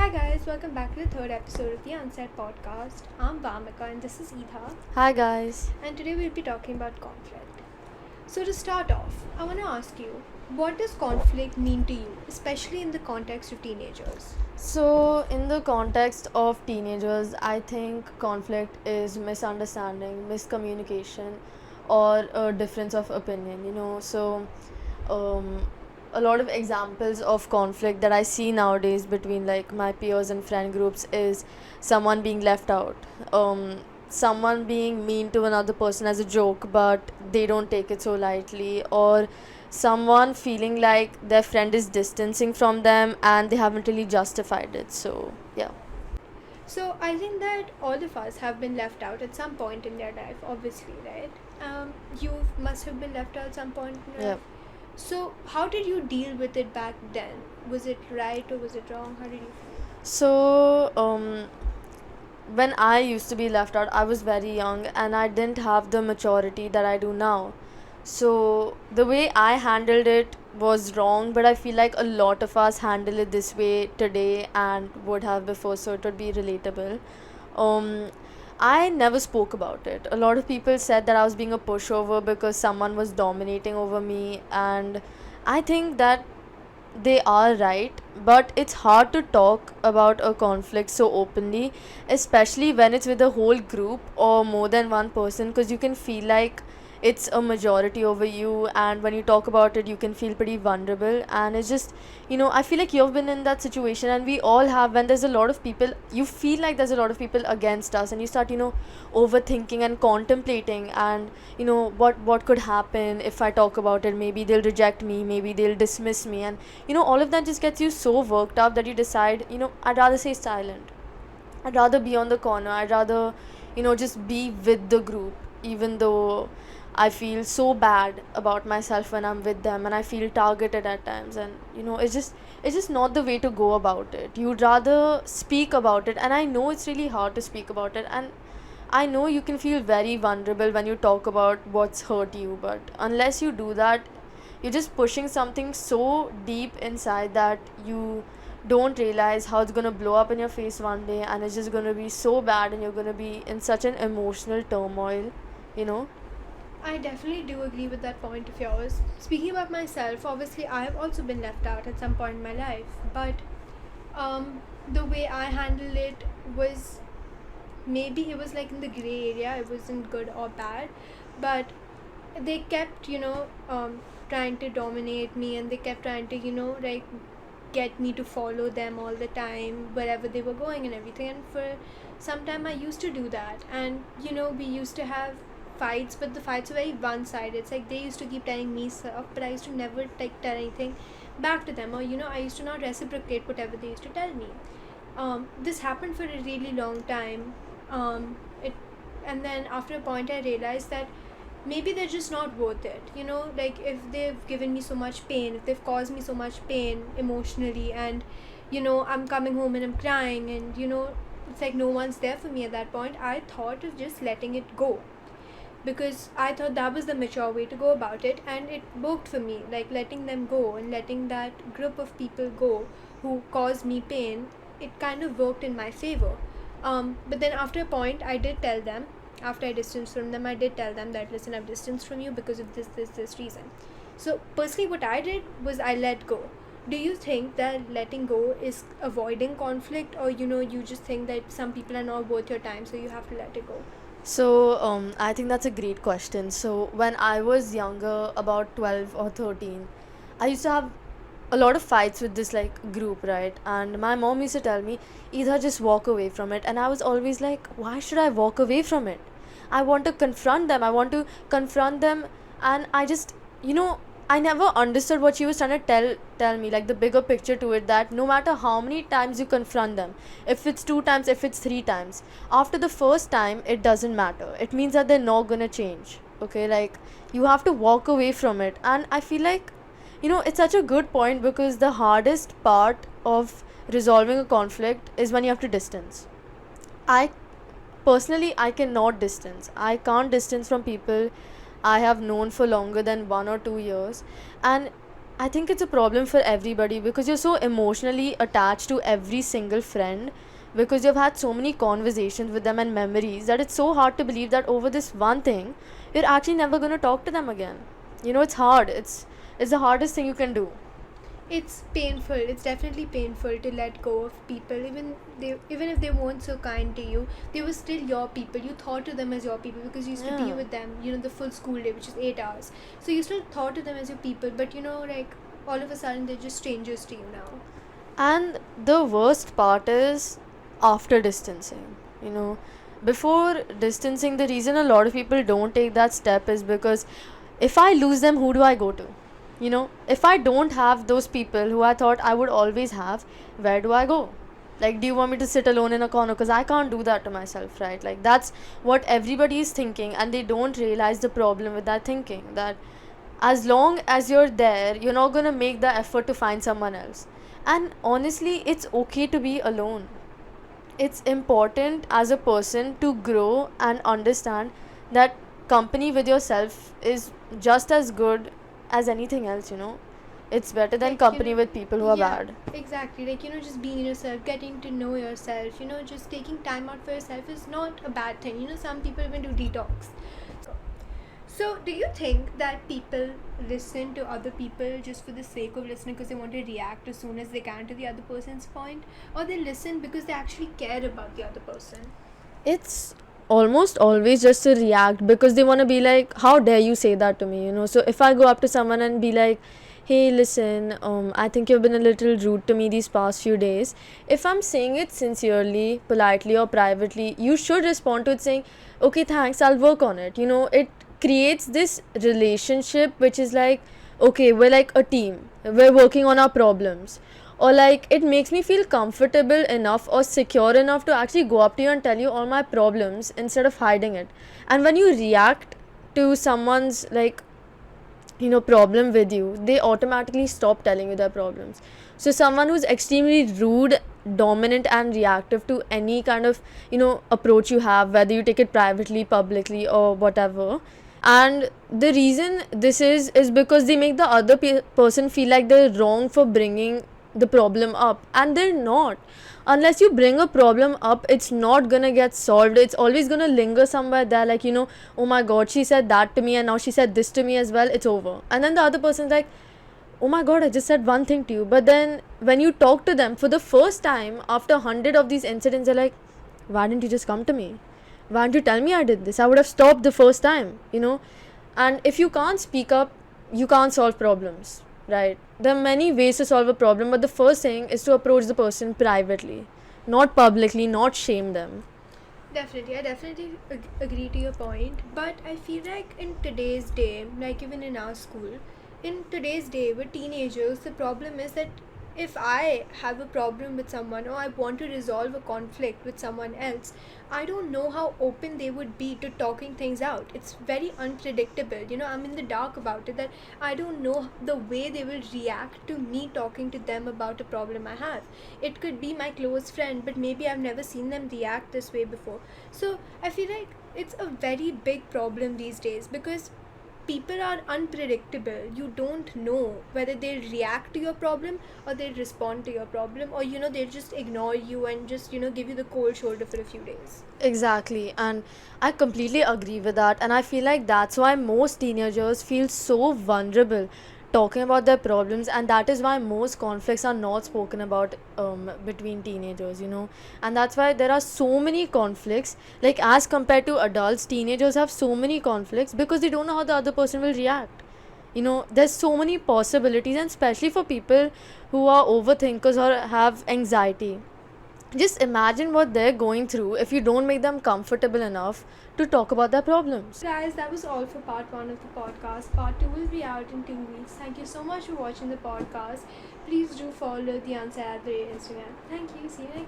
Hi guys, welcome back to the third episode of the Unsaid podcast. I'm Vamika and this is Etha, Hi guys. and today we'll be talking about conflict. So to start off, I want to ask you, what does conflict mean to you, especially in the context of teenagers? So, in the context of teenagers, I think conflict is misunderstanding, miscommunication, or a difference of opinion, um, a lot of examples of conflict that I see nowadays between like my peers and friend groups is someone being left out, someone being mean to another person as a joke, but they don't take it so lightly, or someone feeling like their friend is distancing from them and they haven't really justified it. So, yeah. So I think that all of us have been left out at some point in their life, obviously, right? You must have been left out at some point in your Yeah. life. So how did you deal with it back then? Was it right or was it wrong? How did you feel? So, when I used to be left out, I was very young and I didn't have the maturity that I do now. So, the way I handled it was wrong, but I feel like a lot of us handle it this way today and would have before, so it would be relatable. Um, I never spoke about it. A lot of people said that I was being a pushover because someone was dominating over me, and I think that they are right, but it's hard to talk about a conflict so openly, especially when it's with a whole group or more than one person, because you can feel like it's a majority over you, and when you talk about it, you can feel pretty vulnerable. And it's just, I feel like you've been in that situation, and we all have. When there's a lot of people, you feel like there's a lot of people against us, and you start, overthinking and contemplating, and what could happen if I talk about it. Maybe they'll reject me, maybe they'll dismiss me, and all of that just gets you so worked up that you decide, I'd rather stay silent, I'd rather be on the corner, I'd rather just be with the group, even though I feel so bad about myself when I'm with them, and I feel targeted at times. And it's just not the way to go about it. You'd rather speak about it, and I know it's really hard to speak about it, and I know you can feel very vulnerable when you talk about what's hurt you, but unless you do that, you're just pushing something so deep inside that you don't realize how it's gonna blow up in your face one day, and it's just gonna be so bad, and you're gonna be in such an emotional turmoil, you know? I definitely do agree with that point of yours. Speaking about myself, obviously I have also been left out at some point in my life, but the way I handled it was, maybe it was like in the gray area. It wasn't good or bad, but they kept trying to dominate me, and they kept trying to like get me to follow them all the time wherever they were going and everything. And for some time I used to do that, and we used to have fights, but the fights were very one-sided. It's like they used to keep telling me stuff, but I used to never like tell anything back to them, or I used to not reciprocate whatever they used to tell me. This happened for a really long time. It And then after a point I realized that maybe they're just not worth it. Like, if they've given me so much pain, if they've caused me so much pain emotionally, and I'm coming home and I'm crying, and it's like no one's there for me at that point, I thought of just letting it go, because I thought that was the mature way to go about it, and it worked for me. Like, letting them go and letting that group of people go who caused me pain, it kind of worked in my favor. But then after a point, I did tell them, after I distanced from them, I did tell them that, listen, I've distanced from you because of this reason. So personally, what I did was I let go. Do you think that letting go is avoiding conflict, or you just think that some people are not worth your time, so you have to let it go? So, I think that's a great question. So, when I was younger, about 12 or 13, I used to have a lot of fights with this like group, right? And my mom used to tell me, either just walk away from it. And I was always like, why should I walk away from it? I want to confront them. I want to confront them. And I just, I never understood what she was trying to tell me, like the bigger picture to it, that no matter how many times you confront them, if it's 2 times, if it's 3 times, after the first time, it doesn't matter. It means that they're not gonna change. Okay, like you have to walk away from it. And I feel like, it's such a good point, because the hardest part of resolving a conflict is when you have to distance. I personally, I cannot distance. I can't distance from people I have known for longer than 1 or 2 years. And I think it's a problem for everybody because you're so emotionally attached to every single friend because you've had so many conversations with them and memories that it's so hard to believe that over this one thing you're actually never going to talk to them again. You know, it's hard. It's the hardest thing you can do. It's painful. It's definitely painful to let go of people, even if they weren't so kind to you. They were still your people. You thought to them as your people because you used to be Yeah. with them. The full school day, which is 8 hours. So you still thought to them as your people, but like all of a sudden they're just strangers to you now. And the worst part is after distancing. You know, before distancing, the reason a lot of people don't take that step is because if I lose them, who do I go to? You know, if I don't have those people who I thought I would always have, where do I go? Like, do you want me to sit alone in a corner? Because I can't do that to myself, right? Like, that's what everybody is thinking, and they don't realize the problem with that thinking. That as long as you're there, you're not gonna make the effort to find someone else. And honestly, it's okay to be alone. It's important as a person to grow and understand that company with yourself is just as good as anything else, you know. It's better than Like, company with people who are yeah, bad. exactly. Like, just being yourself, getting to know yourself, just taking time out for yourself is not a bad thing. Some people even do detox. So, do you think that people listen to other people just for the sake of listening because they want to react as soon as they can to the other person's point? Or they listen because they actually care about the other person? It's almost always just to react because they want to be like, how dare you say that to me, you know. So if I go up to someone and be like, hey, listen, I think you've been a little rude to me these past few days, if I'm saying it sincerely, politely, or privately, you should respond to it saying, okay, thanks, I'll work on it. You know, it creates this relationship which is like, okay, we're like a team, we're working on our problems, or like it makes me feel comfortable enough or secure enough to actually go up to you and tell you all my problems instead of hiding it. And when you react to someone's like, you know, problem with you, they automatically stop telling you their problems. So someone who's extremely rude, dominant, and reactive to any kind of, you know, approach you have, whether you take it privately, publicly, or whatever. And the reason this is because they make the other person feel like they're wrong for bringing the problem up, and they're not. Unless you bring a problem up, it's not gonna get solved. It's always gonna linger somewhere there, like, you know, oh my god, she said that to me and now she said this to me as well, it's over. And then the other person's like, oh my god, I just said one thing to you. But then when you talk to them for the first time after 100 of these incidents, they're like, why didn't you just come to me? Why didn't you tell me I did this? I would have stopped the first time, you know. And if you can't speak up, you can't solve problems, right? There are many ways to solve a problem, but the first thing is to approach the person privately, not publicly, not shame them. Definitely, I definitely agree to your point, but I feel like in today's day, like even in our school, in today's day with teenagers, the problem is that if I have a problem with someone or I want to resolve a conflict with someone else, I don't know how open they would be to talking things out. It's very unpredictable. I'm in the dark about it, that I don't know the way they will react to me talking to them about a problem I have. It could be my close friend, but maybe I've never seen them react this way before. So I feel like it's a very big problem these days because people are unpredictable. You don't know whether they'll react to your problem or they'll respond to your problem, or they'll just ignore you and just give you the cold shoulder for a few days. Exactly, and I completely agree with that. And I feel like that's why most teenagers feel so vulnerable talking about their problems, and that is why most conflicts are not spoken about between teenagers, you know. And that's why there are so many conflicts. Like, as compared to adults, teenagers have so many conflicts because they don't know how the other person will react. You know, there's so many possibilities, and especially for people who are overthinkers or have anxiety, just imagine what they're going through if you don't make them comfortable enough to talk about their problems. Guys, that was all for part 1 of the podcast. Part 2 will be out in 2 weeks. Thank you so much for watching the podcast. Please do follow the Answer at the Instagram. Thank you. See you next